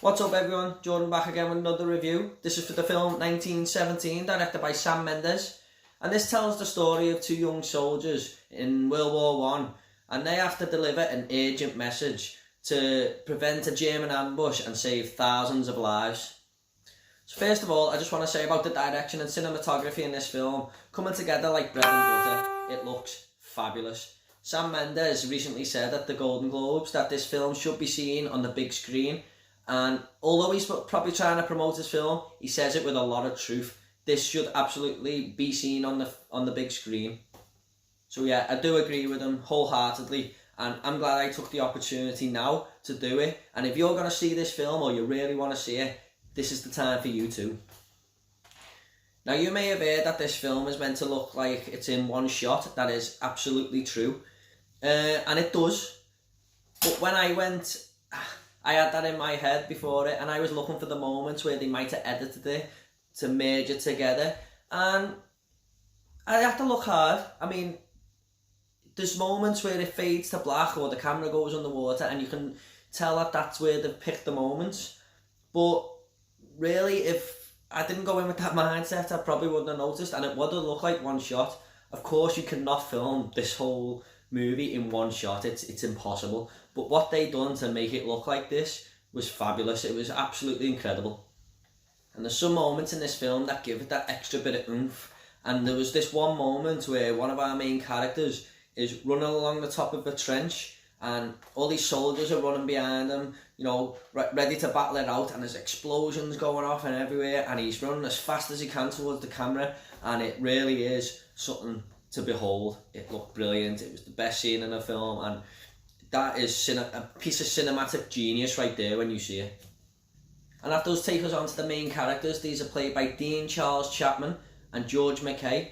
What's up everyone, Jordan back again with another review. This is for the film 1917, directed by Sam Mendes. And this tells the story of two young soldiers in World War One, and they have to deliver an urgent message to prevent a German ambush and save thousands of lives. So first of all, I just want to say about the direction and cinematography in this film, coming together like bread and butter. It looks fabulous. Sam Mendes recently said at the Golden Globes that this film should be seen on the big screen, and although he's probably trying to promote his film, he says it with a lot of truth. This should absolutely be seen on the big screen. So yeah, I do agree with him wholeheartedly, and I'm glad I took the opportunity now to do it. And if you're going to see this film, or you really want to see it, this is the time for you too. Now, you may have heard that this film is meant to look like it's in one shot. That is absolutely true. And it does. But when I went, I had that in my head before it, and I was looking for the moments where they might have edited it to merge it together. And I had to look hard. I mean, there's moments where it fades to black or the camera goes underwater, and you can tell that that's where they've picked the moments. But really, if I didn't go in with that mindset, I probably wouldn't have noticed, and it would have looked like one shot. Of course, you cannot film this whole movie in one shot. It's impossible. But what they done to make it look like this was fabulous. It was absolutely incredible. And there's some moments in this film that give it that extra bit of oomph. And there was this one moment where one of our main characters is running along the top of a trench, and all these soldiers are running behind him, you know, ready to battle it out, and there's explosions going off and everywhere, and he's running as fast as he can towards the camera, and it really is something to behold. It looked brilliant. It was the best scene in the film, and that is a piece of cinematic genius right there when you see it. And that does take us on to the main characters. These are played by Dean Charles Chapman and George McKay.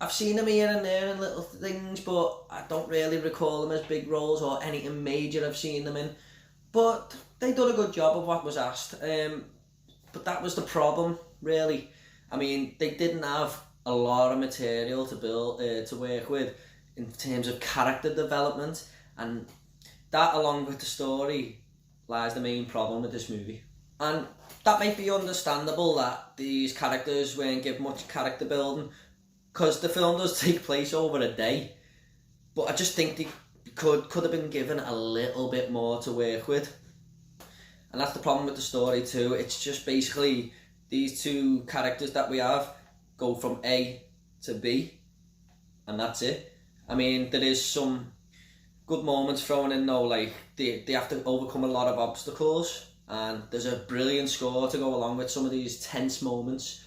I've seen them here and there in little things, but I don't really recall them as big roles or anything major I've seen them in. But they done a good job of what was asked. But that was the problem, really. I mean, they didn't have a lot of material to build, to work with in terms of character development, and that, along with the story, lies the main problem with this movie. And that might be understandable that these characters weren't given much character building, because the film does take place over a day, but I just think they could have been given a little bit more to work with. And that's the problem with the story too. It's just basically these two characters that we have go from A to B, and that's it. I mean, there is some good moments thrown in though, like they have to overcome a lot of obstacles, and there's a brilliant score to go along with some of these tense moments.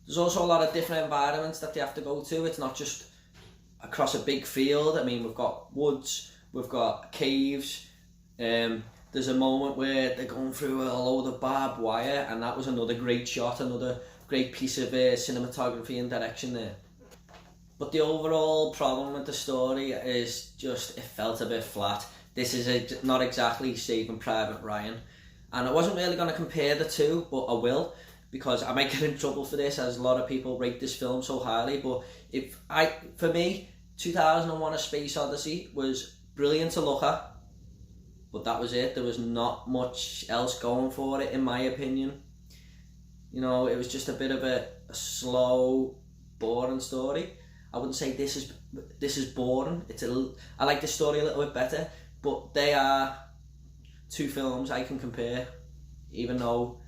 There's also a lot of different environments that they have to go to. It's not just across a big field. I mean, we've got woods, we've got caves. There's a moment where they're going through a load of barbed wire, and that was another great shot, another great piece of cinematography and direction there. But the overall problem with the story is just, it felt a bit flat. This is not exactly Saving Private Ryan. And I wasn't really going to compare the two, but I will, because I might get in trouble for this, as a lot of people rate this film so highly. But for me, 2001: A Space Odyssey was brilliant to look at, but that was it. There was not much else going for it, in my opinion. You know, it was just a bit of a slow, boring story. I wouldn't say this is boring. I like this story a little bit better, but they are two films I can compare, even though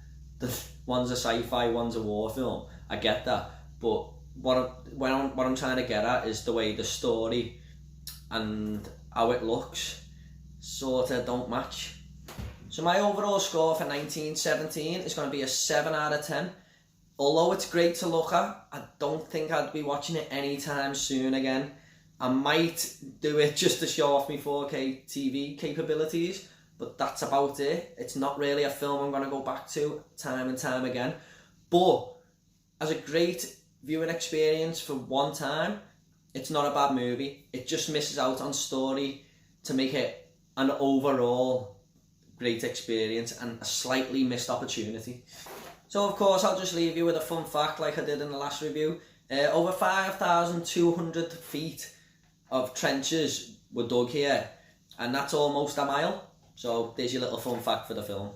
one's a sci-fi, one's a war film. I get that, but what I'm trying to get at is the way the story and how it looks sort of don't match. So my overall score for 1917 is going to be a 7 out of 10. Although it's great to look at, I don't think I'd be watching it anytime soon again. I might do it just to show off my 4K TV capabilities, but that's about it. It's not really a film I'm going to go back to time and time again. But as a great viewing experience for one time, it's not a bad movie. It just misses out on story to make it an overall great experience, and a slightly missed opportunity. So of course, I'll just leave you with a fun fact like I did in the last review. Over 5,200 feet of trenches were dug here, and that's almost a mile. So there's your little fun fact for the film.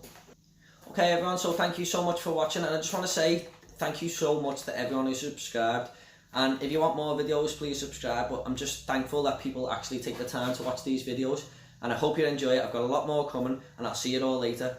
Okay everyone, so thank you so much for watching, and I just want to say thank you so much to everyone who subscribed, and if you want more videos please subscribe, but I'm just thankful that people actually take the time to watch these videos, and I hope you enjoy it. I've got a lot more coming, and I'll see you all later.